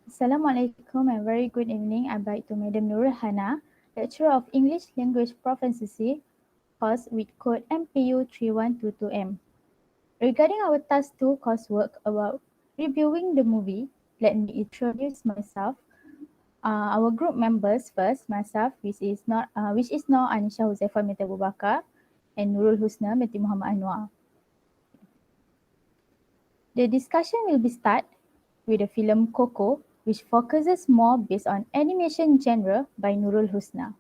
Assalamualaikum and very good evening. I beg to Madam Nurul Hana, Lecturer of English Language Proficiency, course with code MPU 3122M. Regarding our task 2 coursework about reviewing the movie, let me introduce myself. Our group members first, myself, which is now Anisha Huzaifah binti Abu Bakar and Nurul Husna binti Muhammad Anwar. The discussion will be start with the film Coco, which focuses more based on animation genre by Nurul Husna.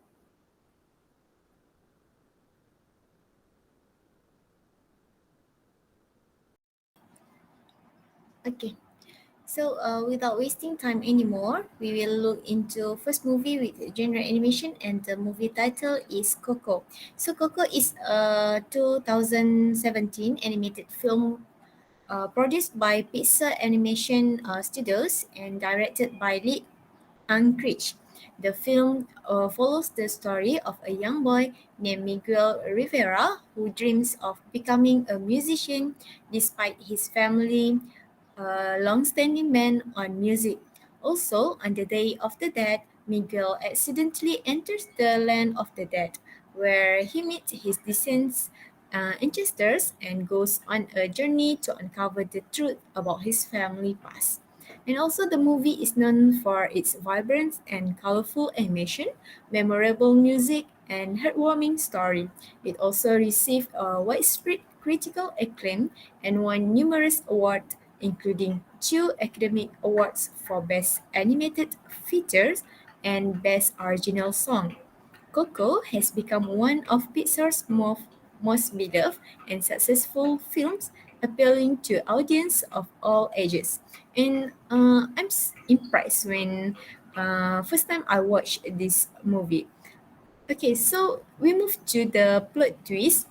Okay, so without wasting time anymore, we will look into first movie with genre animation, and the movie title is Coco. So Coco is a 2017 animated film produced by Pixar Animation Studios and directed by Lee Unkrich. The film follows the story of a young boy named Miguel Rivera who dreams of becoming a musician despite his family long-standing ban on music. Also, on the Day of the Dead, Miguel accidentally enters the land of the dead, where he meets his descendants, ancestors, and goes on a journey to uncover the truth about his family past. And also, the movie is known for its vibrant and colorful animation, memorable music, and heartwarming story. It also received widespread critical acclaim and won numerous awards, including two Academy Awards for Best Animated Features and Best Original Song. Coco has become one of Pixar's most beloved and successful films, appealing to audience of all ages. And impressed when first time I watched this movie. Okay, so we move to the plot twist,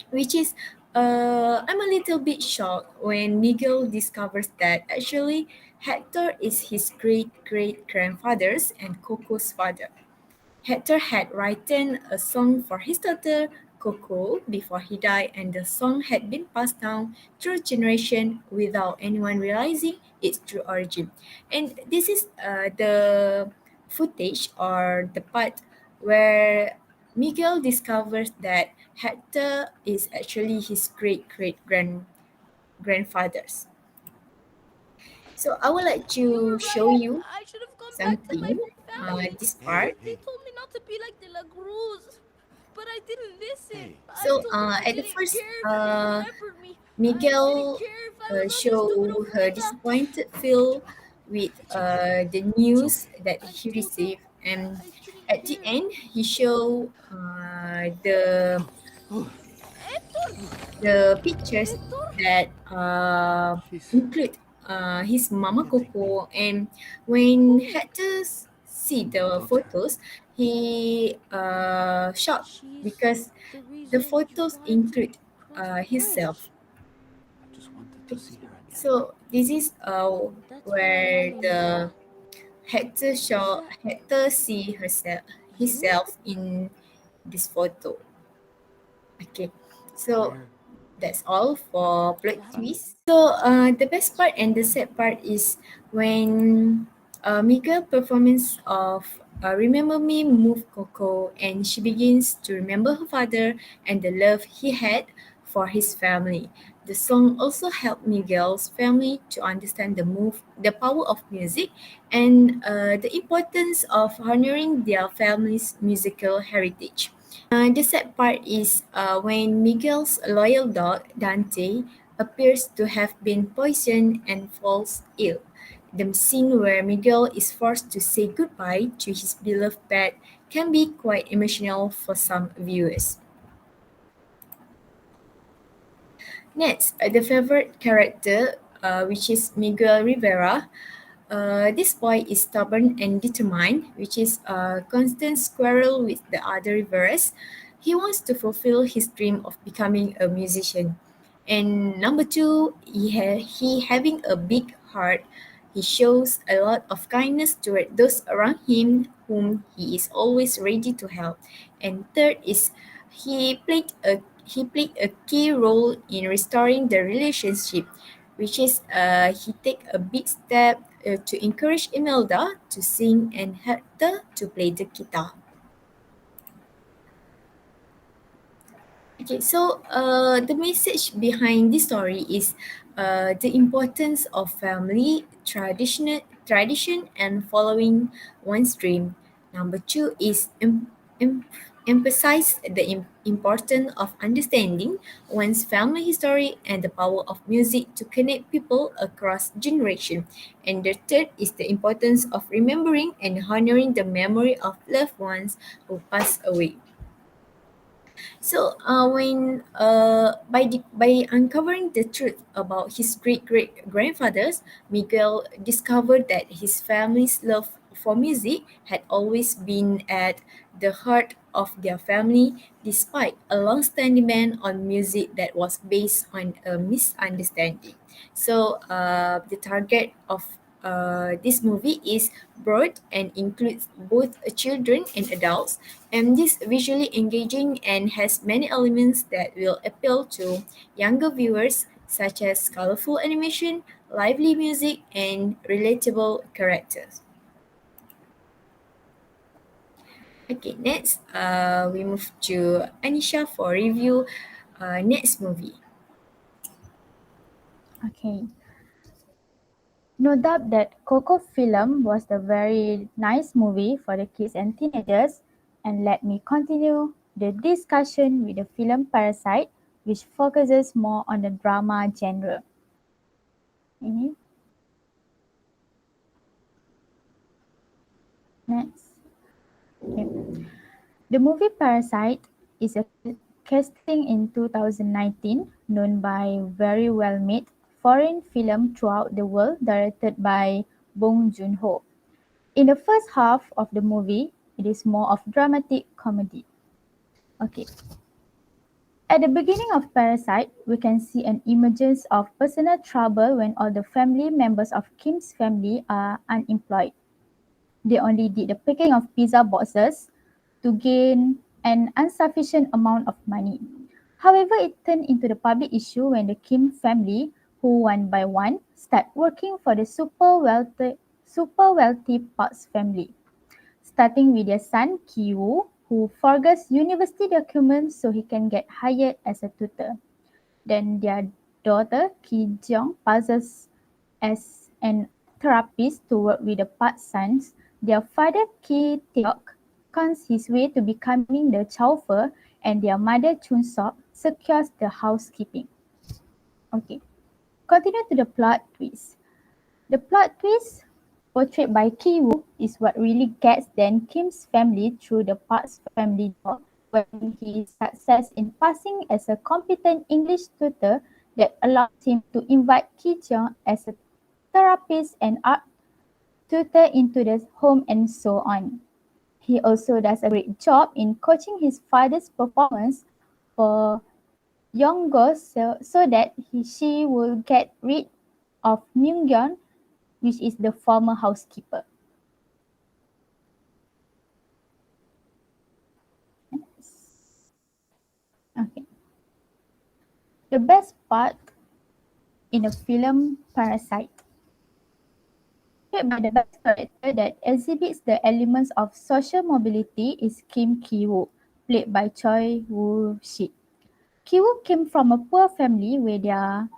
which is I'm a little bit shocked when Miguel discovers that actually Hector is his great great grandfather's and Coco's father. Hector had written a song for his daughter Coco before he died, and the song had been passed down through generation without anyone realizing its true origin. And this is the footage or the part where Miguel discovers that Hector is actually his great great grandfather's. So I would like You to were show right. you I should have gone back to my something. family. This part. They told me not to be like De La Cruz, but I didn't listen. I So told them I at the didn't first, care if they remembered me. I didn't Miguel care if I was on the stupid show her oferta. disappointed feel with the news that he received, and I didn't at the care. end he show Hector! the pictures Hector! that include his mama Coco, and when Who? Hector see the photos, he shocked She's because the the reason you photos wanted to include cross the himself. bridge. So this is That's what I where wanted to the know. Is that Hector see herself you? himself in this photo. Okay, so that's all for plot Daddy? twist. So the best part and the sad part is when Miguel performance of Remember Me move Coco, and she begins to remember her father and the love he had for his family. The song also helped Miguel's family to understand the power of music, and the importance of honoring their family's musical heritage. The sad part is when Miguel's loyal dog, Dante, appears to have been poisoned and falls ill. The scene where Miguel is forced to say goodbye to his beloved pet can be quite emotional for some viewers. Next, the favorite character, which is Miguel Rivera. This boy is stubborn and determined, which is a constant squirrel with the other Riveras. He wants to fulfill his dream of becoming a musician. And number two, he having a big heart. He shows a lot of kindness toward those around him whom he is always ready to help. And third is he played a key role in restoring the relationship, which is he take a big step to encourage Imelda to sing and Hector to play the guitar. Okay, so the message behind this story is the importance of family, tradition, and following one's dream. Number two is emphasize the importance of understanding one's family history and the power of music to connect people across generation. And the third is the importance of remembering and honoring the memory of loved ones who passed away. So, by uncovering the truth about his great great grandfathers, Miguel discovered that his family's love for music had always been at the heart of their family, despite a long-standing ban on music that was based on a misunderstanding. So, the target of this movie is broad and includes both children and adults, and this visually engaging and has many elements that will appeal to younger viewers, such as colorful animation, lively music, and relatable characters. Okay, next, we move to Anisha for review. Next movie. Okay. No doubt that Coco film was a very nice movie for the kids and teenagers, and let me continue the discussion with the film Parasite, which focuses more on the drama genre. Ini, next. Okay. The movie Parasite is a casting in 2019 known by very well made foreign film throughout the world directed by Bong Joon-ho. In the first half of the movie, it is more of dramatic comedy. Okay. At the beginning of Parasite, we can see an emergence of personal trouble when all the family members of Kim's family are unemployed. They only did the picking of pizza boxes to gain an insufficient amount of money. However, it turned into the public issue when the Kim family, who one by one start working for the super wealthy Park's family, starting with their son Ki-woo, who forgets university documents so he can get hired as a tutor. Then their daughter Ki-jeong passes as an therapist to work with the Park sons. Their father Ki-teok cons his way to becoming the chauffeur, and their mother Chun-sok secures the housekeeping. Okay, continue to the plot twist. The plot twist portrayed by Ki-woo is what really gets then Kim's family through the Park's family door when he is success in passing as a competent English tutor that allows him to invite Ki-jeong as a therapist and art tutor into the home and so on. He also does a great job in coaching his father's performance for Yongo so that she will get rid of Myung-yeon, which is the former housekeeper. Okay. The best part in the film Parasite, played by the best character that exhibits the elements of social mobility is Kim Ki-woo, played by Choi Woo-shik. Ki-woo came from a poor family where they are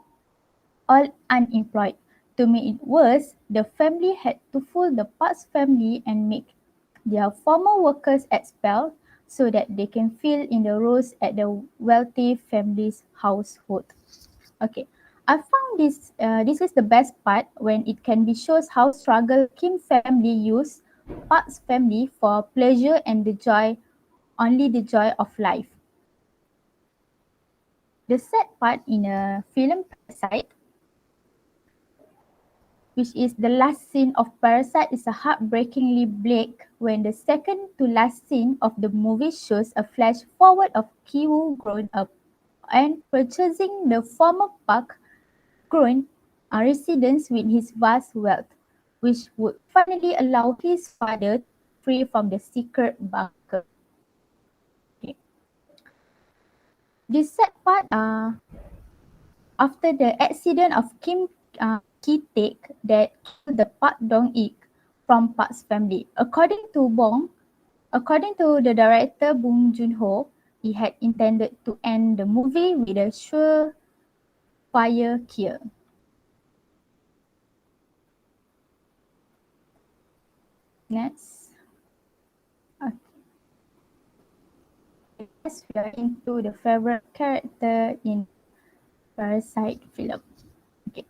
all unemployed. To make it worse, the family had to fool the Park's family and make their former workers expelled so that they can fill in the roles at the wealthy family's household. Okay, I found this is the best part when it can be shows how struggle Kim family use Park's family for pleasure and only the joy of life. The sad part in a film Parasite, which is the last scene of Parasite, is a heartbreakingly bleak when the second to last scene of the movie shows a flash forward of Ki-woo growing up and purchasing the former Park Groen residence with his vast wealth, which would finally allow his father to free from the secret bunker. Okay. The sad part after the accident of Kim Ki-taek that killed the Pak Dong Ik from Pak's family. According to the director Bong Joon-ho, he had intended to end the movie with a surefire kill. Next. Okay. Yes, we are into the favorite character in Parasite film. Okay.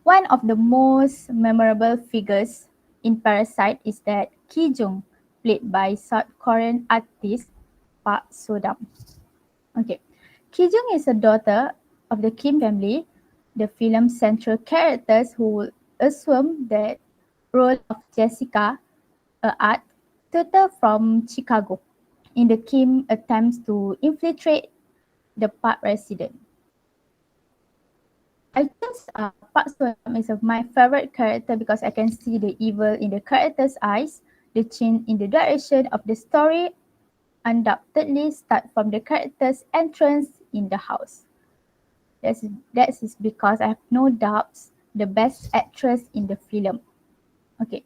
One of the most memorable figures in Parasite is that Ki Jung, played by South Korean artist Park Sodam. Okay. Ki Jung is a daughter of the Kim family, the film's central characters who will assume the role of Jessica, a art tutor from Chicago, in the Kim attempts to infiltrate the Park residence. I chose Park Seo-nam is my favorite character because I can see the evil in the character's eyes. The change in the direction of the story undoubtedly start from the character's entrance in the house. That is because I have no doubts the best actress in the film. Okay.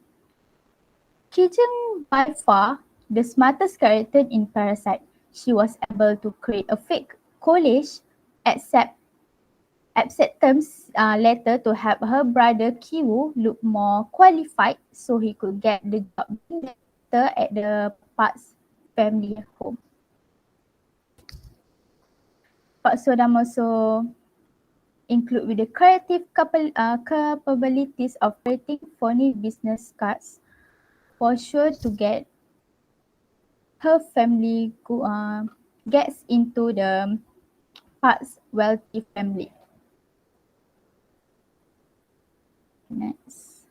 Ki Jung by far the smartest character in Parasite. She was able to create a fake college accept acceptance letter to help her brother Kiwoo look more qualified so he could get the job being the doctor at the Park's family home. Park Sodam also include with the creative capabilities of creating phony business cards for sure to get her family gets into the Park's wealthy family. Next.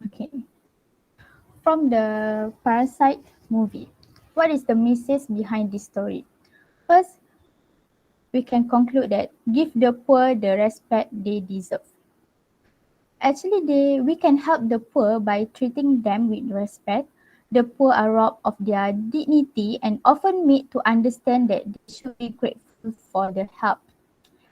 Okay. From the Parasite movie, what is the message behind this story? First, we can conclude that give the poor the respect they deserve. Actually, we can help the poor by treating them with respect. The poor are robbed of their dignity and often made to understand that they should be grateful for the help.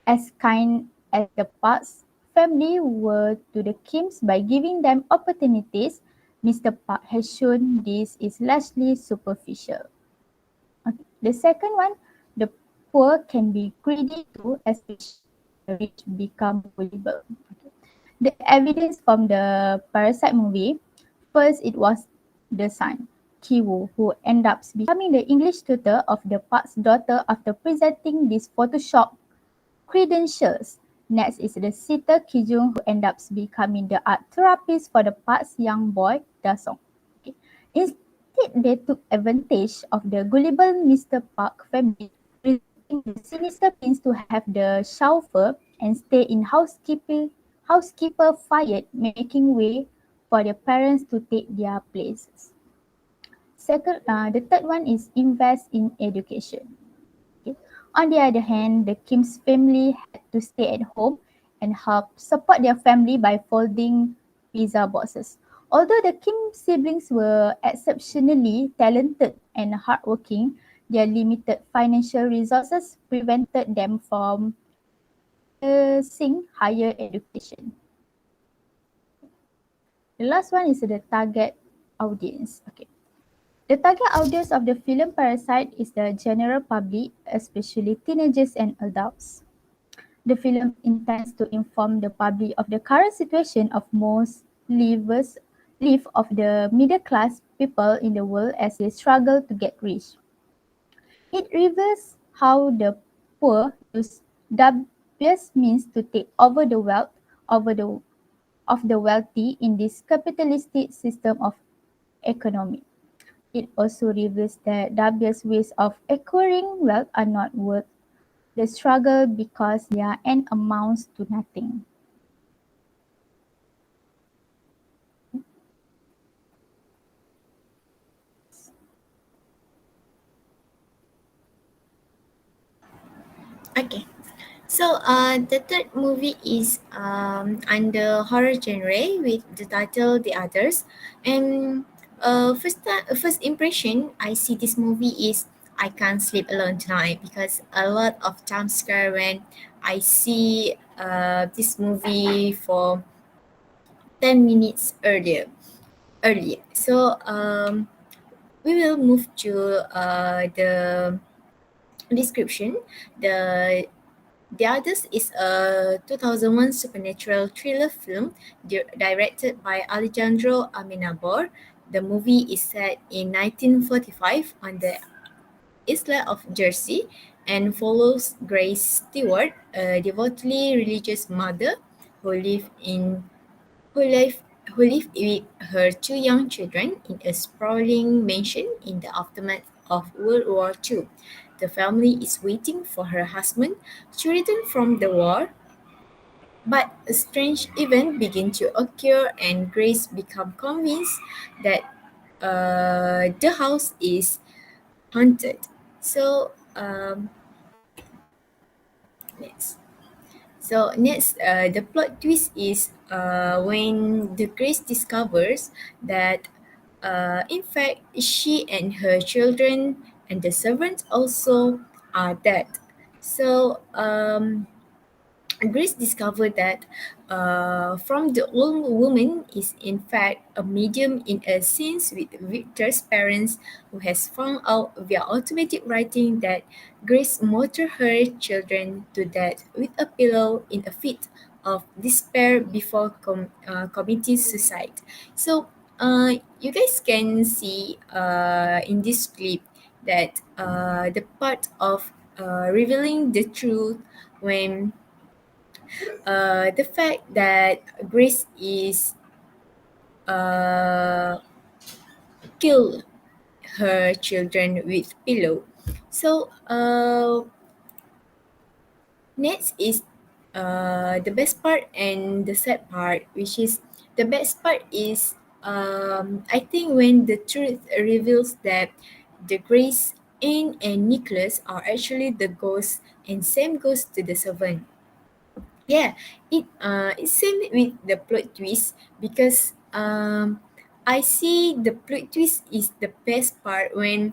As kind as the Park's family were to the Kims by giving them opportunities, Mr. Park has shown this is largely superficial. Okay. The second one, the poor can be greedy too, especially the rich become gullible. Okay. The evidence from the Parasite movie, first it was the son, Kiwoo, who ended up becoming the English tutor of the Park's daughter after presenting this Photoshop credentials. Next is the sitter Kijung, who ends up becoming the art therapist for the Park's young boy, Dasong. Okay. Instead, they took advantage of the gullible Mr. Park family, resulting the sinister prince to have the chauffeur and stay in housekeeper fired, making way for their parents to take their places. The third one is invest in education. Okay. On the other hand, the Kim's family had to stay at home and help support their family by folding pizza boxes. Although the Kim siblings were exceptionally talented and hardworking, their limited financial resources prevented them from pursuing higher education. The last one is the target audience. Okay. The target audience of the film Parasite is the general public, especially teenagers and adults. The film intends to inform the public of the current situation of most live of the middle class people in the world as they struggle to get rich. It reveals how the poor use dubious means to take over the wealth over the of the wealthy in this capitalistic system of economy. It also reveals that dubious ways of acquiring wealth are not worth the struggle because their end amounts to nothing. Okay. So the third movie is under horror genre with the title The Others. And first impression I see this movie is I can't sleep alone tonight because a lot of jump scare when I see this movie for 10 minutes earlier. So we will move to the description. The the others is a 2001 supernatural thriller film directed by Alejandro Amenábar. The movie is set in 1945 on the Isla of Jersey and follows Grace Stewart, a devotedly religious mother who live in who live who live with her two young children in a sprawling mansion in the aftermath of World War II. The family is waiting for her husband to return from the war, but a strange event begins to occur and Grace becomes convinced that the house is haunted. So next. So next, the plot twist is when the Grace discovers that, in fact, she and her children and the servants also are dead. So Grace discovered that from the old woman is in fact a medium in a sense with Victor's parents who has found out via automatic writing that Grace murdered her children to death with a pillow in a fit of despair before committing suicide. So you guys can see in this clip that the part of revealing the truth when the fact that Grace is uh, kill her children with pillow. So next is the best part and the sad part, which is the best part is I think when the truth reveals that the Grace, Anne, and Nicholas are actually the ghosts, and same goes to the servant. Yeah, it's same with the plot twist because I see the plot twist is the best part when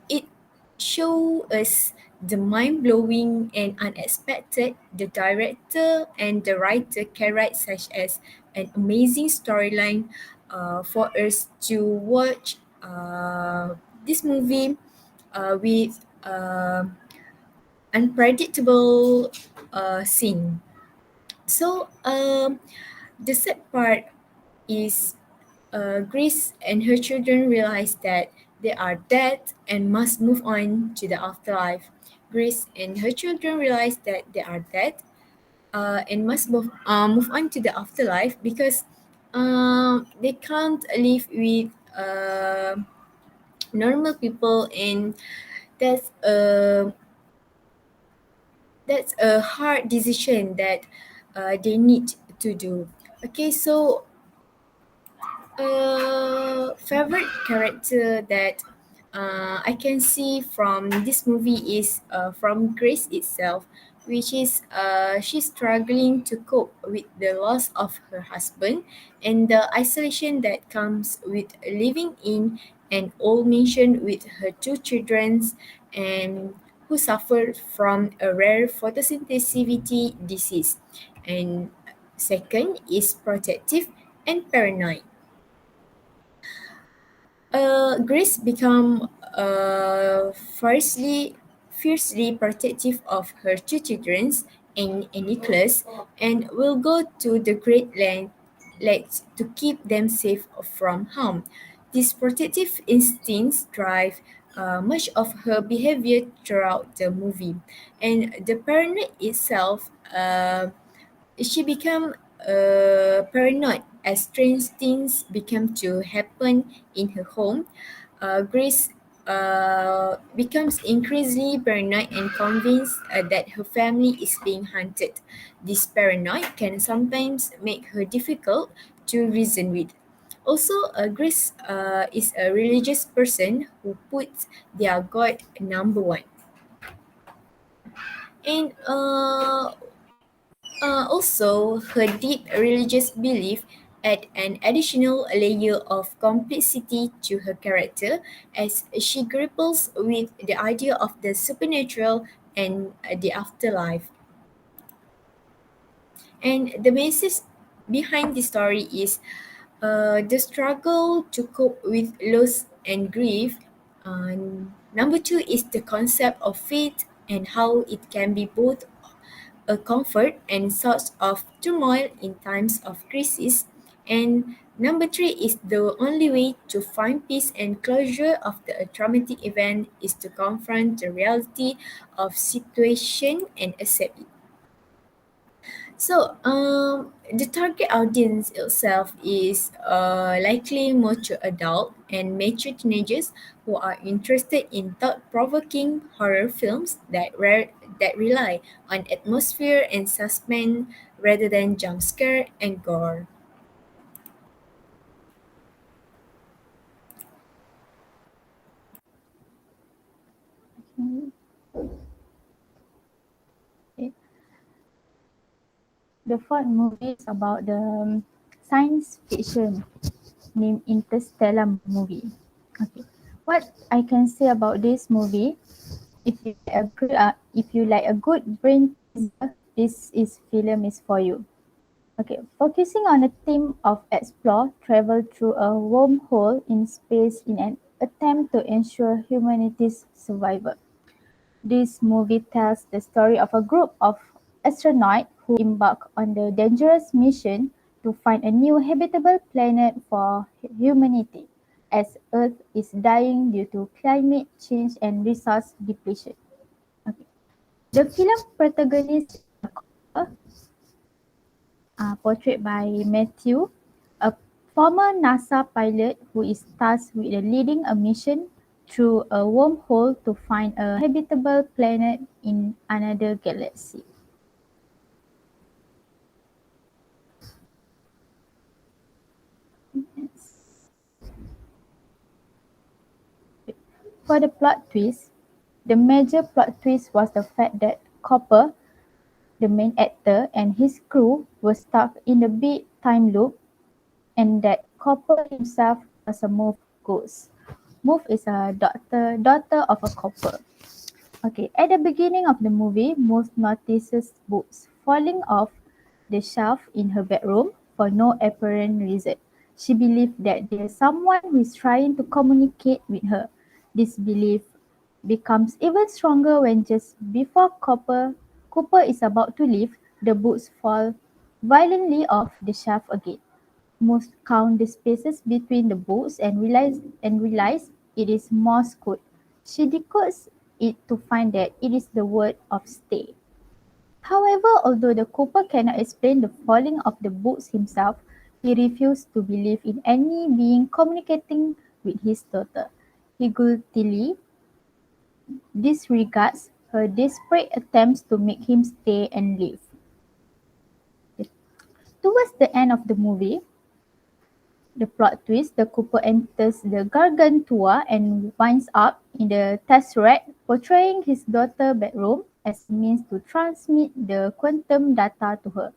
it show us the mind blowing and unexpected the director and the writer can write such as an amazing storyline for us to watch this movie with unpredictable scene. So the sad part is Grace and her children realize that they are dead and must move on to the afterlife. Grace and her children realize that they are dead and must move on to the afterlife because they can't live with normal people, and that's a that's a hard decision that they need to do. Okay, so favorite character that I can see from this movie is from Grace itself, which is she's struggling to cope with the loss of her husband and the isolation that comes with living in an old mansion with her two children and who suffered from a rare photosynthesis disease. And second is protective and paranoid. Grace become fiercely protective of her two children and Nicholas, and will go to the great lengths to keep them safe from harm. These protective instincts drive much of her behavior throughout the movie, and the paranoid itself. She became paranoid as strange things began to happen in her home. Grace becomes increasingly paranoid and convinced that her family is being hunted. This paranoia can sometimes make her difficult to reason with. Also, Grace is a religious person who puts their God number one. And also, her deep religious belief add an additional layer of complexity to her character as she grapples with the idea of the supernatural and the afterlife. And the message behind the story is the struggle to cope with loss and grief. Number two is the concept of faith and how it can be both a comfort and source of turmoil in times of crisis. And number three is the only way to find peace and closure after a traumatic event is to confront the reality of situation and accept it. So, the target audience itself is likely mature adult and mature teenagers who are interested in thought-provoking horror films that rely on atmosphere and suspense rather than jump scare and gore. Okay. Okay. The fourth movie is about the science fiction named Interstellar movie. Okay. What I can say about this movie, if you like a good brain teaser, this is film is for you. Okay, focusing on the theme of explore, travel through a wormhole in space in an attempt to ensure humanity's survival. This movie tells the story of a group of astronauts who embark on the dangerous mission to find a new habitable planet for humanity, as Earth is dying due to climate change and resource depletion. Okay. The film protagonist is a copper, portrayed by Matthew, a former NASA pilot who is tasked with leading a mission through a wormhole to find a habitable planet in another galaxy. For the plot twist, the major plot twist was the fact that Copper, the main actor, and his crew were stuck in the big time loop, and that Copper himself was a Morph ghost. Morph is a daughter of a copper. Okay, at the beginning of the movie, Morph notices books falling off the shelf in her bedroom for no apparent reason. She believes that there's someone who is trying to communicate with her. This belief becomes even stronger when just before Cooper is about to leave, the books fall violently off the shelf again. Most count the spaces between the books and realize it is Morse code. She decodes it to find that it is the word of stay. However, although the Cooper cannot explain the falling of the books himself, he refused to believe in any being communicating with his daughter. He guiltily disregards her desperate attempts to make him stay and live. Towards the end of the movie, the plot twist, the Cooper enters the Gargantua and winds up in the Tesseract, portraying his daughter's bedroom as a means to transmit the quantum data to her.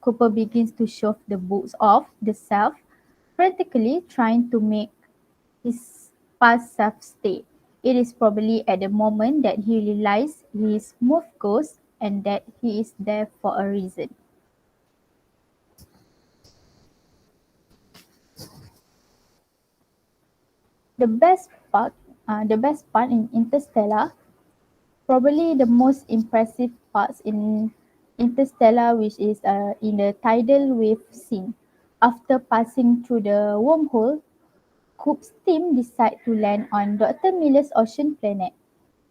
Cooper begins to shove the books off the shelf, frantically trying to make his past self stay. It is probably at the moment that he realizes he is moved ghost and that he is there for a reason. The best part, the best part in Interstellar, probably the most impressive parts in Interstellar, which is in the tidal wave scene. After passing through the wormhole, Cook's team decide to land on Dr. Miller's ocean planet.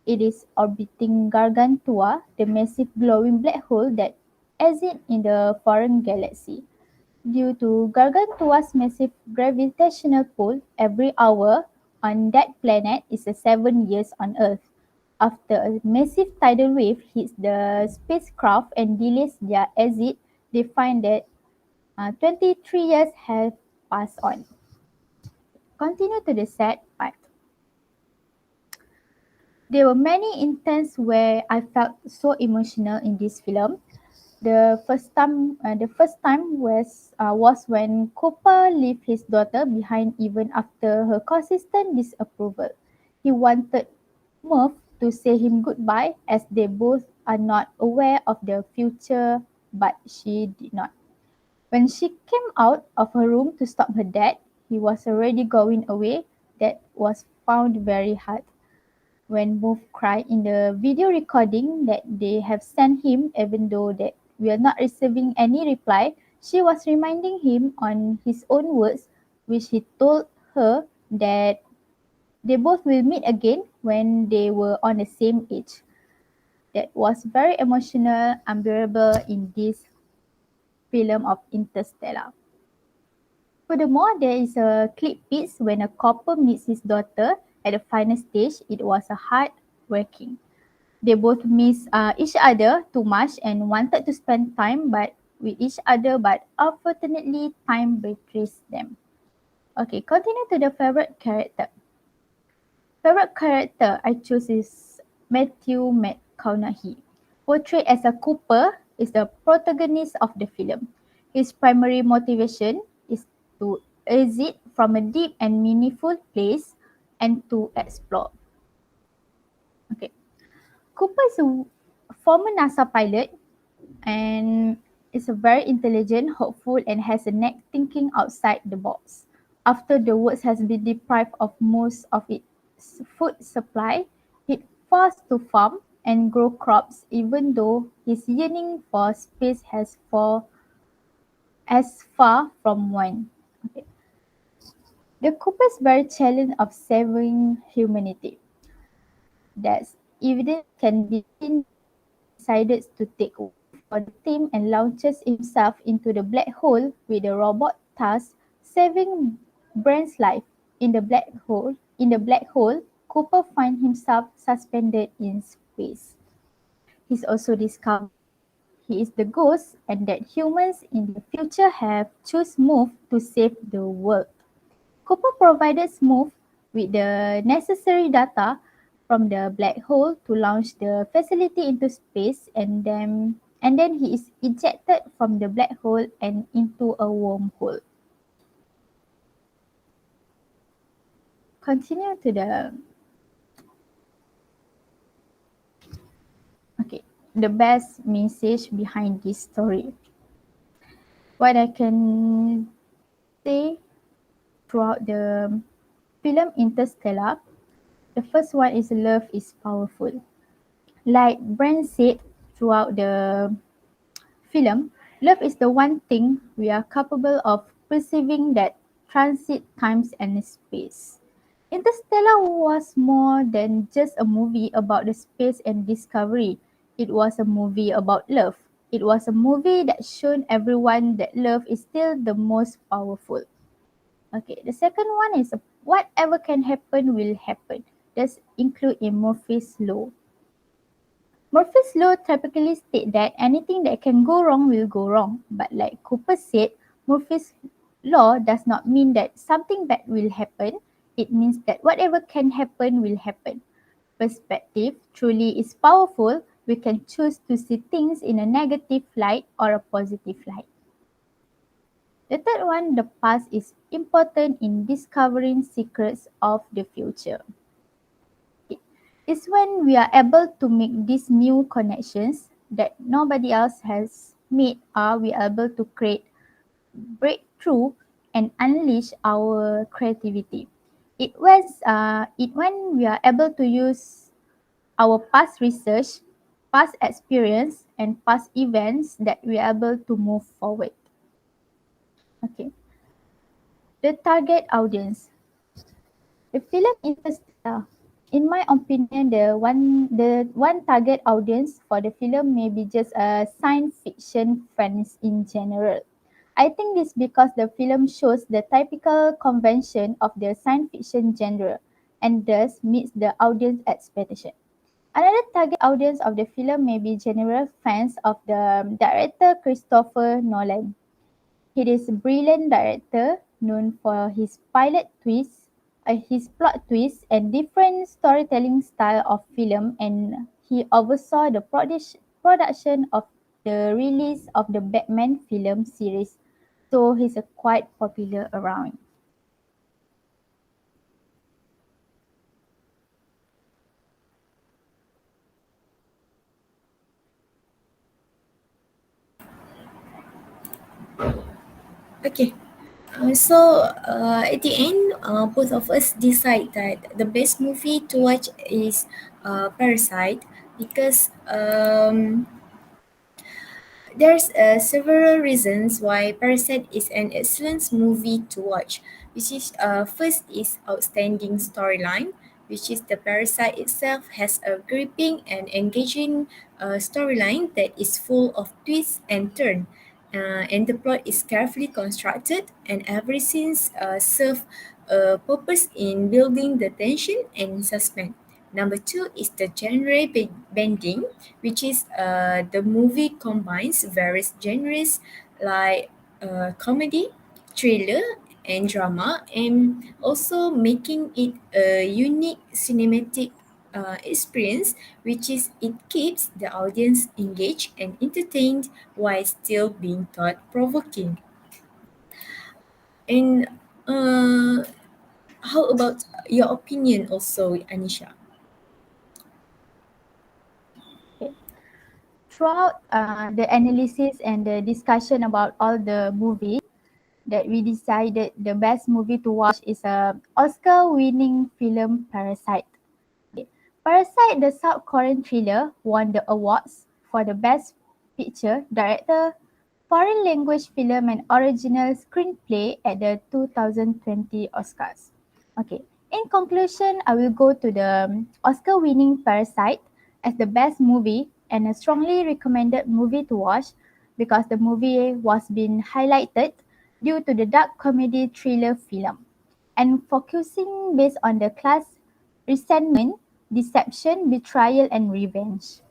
It is orbiting Gargantua, the massive glowing black hole that exists in the foreign galaxy. Due to Gargantua's massive gravitational pull, every hour on that planet is a 7 years on Earth. After a massive tidal wave hits the spacecraft and delays their exit, they find that 23 years have passed on. Continue to the sad part. There were many instances where I felt so emotional in this film. The first time was when Cooper left his daughter behind even after her consistent disapproval. He wanted Murph to say him goodbye as they both are not aware of the future, but she did not. When she came out of her room to stop her dad, he was already going away. That was found very hard. When Murph cried in the video recording that they have sent him, even though that we are not receiving any reply, she was reminding him on his own words, which he told her that they both will meet again when they were on the same age. That was very emotional, unbearable in this film of Interstellar. Furthermore, there is a clip piece when a copper meets his daughter at the final stage. It was a heartbreaking. They both miss each other too much and wanted to spend time with each other, but unfortunately, time betrays them. Okay, continue to the favorite character. Favorite character I choose is Matthew McConaughey. Portrayed as a Cooper, is the protagonist of the film. His primary motivation is to exit from a deep and meaningful place and to explore. Okay, Cooper is a former NASA pilot and is a very intelligent, hopeful, and has a knack thinking outside the box. After the world has been deprived of most of its food supply, it forced to farm and grow crops even though his yearning for space has for as far from one. Okay. The Cooper's very challenge of saving humanity. That's evidence can be seen decided to take one for the team and launches himself into the black hole with the robot thus saving Brand's life. In the black hole, Cooper finds himself suspended in space. He's also discovered he is the ghost and that humans in the future have choose move to save the world. Cooper provided Smooth with the necessary data from the black hole to launch the facility into space and then he is ejected from the black hole and into a wormhole. Continue to the okay, the best message behind this story. What I can say throughout the film Interstellar, the first one is love is powerful. Like Brand said throughout the film, love is the one thing we are capable of perceiving that transit times and space. Interstellar was more than just a movie about the space and discovery. It was a movie about love. It was a movie that showed everyone that love is still the most powerful. Okay, the second one is whatever can happen will happen. That's include in Murphy's law. Murphy's law typically states that anything that can go wrong will go wrong. But like Cooper said, Murphy's law does not mean that something bad will happen. It means that whatever can happen will happen. Perspective truly is powerful. We can choose to see things in a negative light or a positive light. The third one, the past is important in discovering secrets of the future. It's when we are able to make these new connections that nobody else has made, are we able to create breakthrough and unleash our creativity. It when we are able to use our past research, past experience, and past events that we are able to move forward. Okay. The target audience. The film Interstellar. In my opinion, the one target audience for the film may be just science fiction fans in general. I think this because the film shows the typical convention of the science fiction genre and thus meets the audience expectation. Another target audience of the film may be general fans of the director Christopher Nolan. He is a brilliant director known for his plot twists and different storytelling style of film, and he oversaw the production of the release of the Batman film series, so he's quite popular around. Okay. So at the end, both of us decide that the best movie to watch is Parasite because there's several reasons why Parasite is an excellent movie to watch. Which is first is outstanding storyline, which is the Parasite itself has a gripping and engaging storyline that is full of twists and turns. And the plot is carefully constructed, and every scene serves a purpose in building the tension and suspense. Number two is the genre bending, which is the movie combines various genres like comedy, thriller, and drama, and also making it a unique cinematic experience, which is it keeps the audience engaged and entertained while still being thought provoking. And uh, how about your opinion also, Anisha? Okay. Throughout the analysis and the discussion about all the movies, that we decided the best movie to watch is a Oscar-winning film Parasite. Okay. Parasite, the South Korean thriller, won the awards for the best picture, director, foreign language film and original screenplay at the 2020 Oscars. Okay. In conclusion, I will go to the Oscar-winning Parasite as the best movie and a strongly recommended movie to watch because the movie was being highlighted due to the dark comedy thriller film and focusing based on the class resentment, deception, betrayal, and revenge.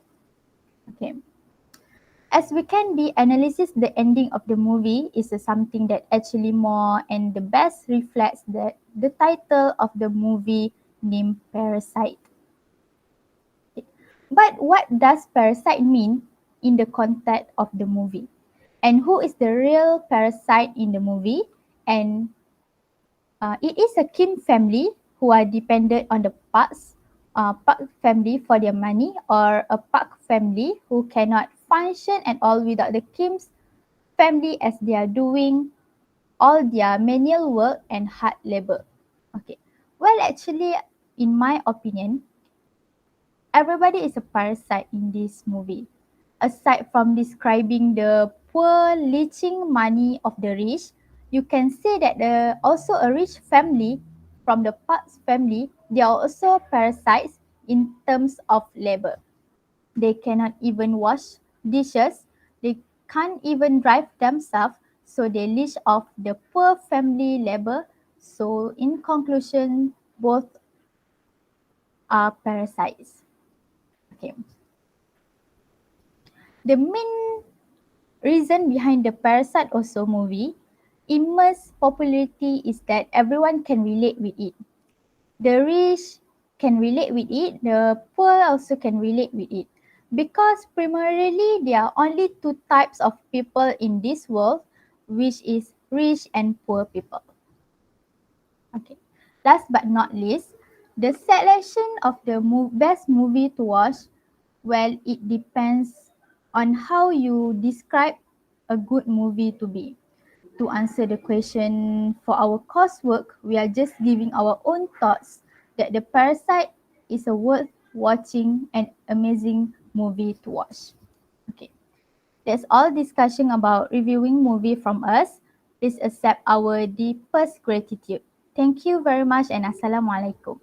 Okay. As we can be analysis the ending of the movie is something that actually more and the best reflects the title of the movie named Parasite. But what does parasite mean in the context of the movie? And who is the real parasite in the movie? And it is a Kim family who are dependent on the Park family for their money, or a Park family who cannot function at all without the Kim's family as they are doing all their manual work and hard labor. Okay. Well, actually, in my opinion, everybody is a parasite in this movie. Aside from describing the poor leeching money of the rich, you can say that also a rich family from the Park's family, they are also parasites in terms of labor. They cannot even wash dishes, they can't even drive themselves, so they leech off the poor family labor. So in conclusion, both are parasites. Okay. The main reason behind the Parasite also movie immense popularity is that everyone can relate with it. The rich can relate with it, the poor also can relate with it. Because primarily there are only two types of people in this world, which is rich and poor people. Okay. Last but not least, the selection of the best movie to watch, well, it depends on how you describe a good movie to be. To answer the question for our coursework, we are just giving our own thoughts that The Parasite is a worth watching and amazing movie to watch. Okay. That's all discussion about reviewing movie from us. Please accept our deepest gratitude. Thank you very much and Assalamualaikum.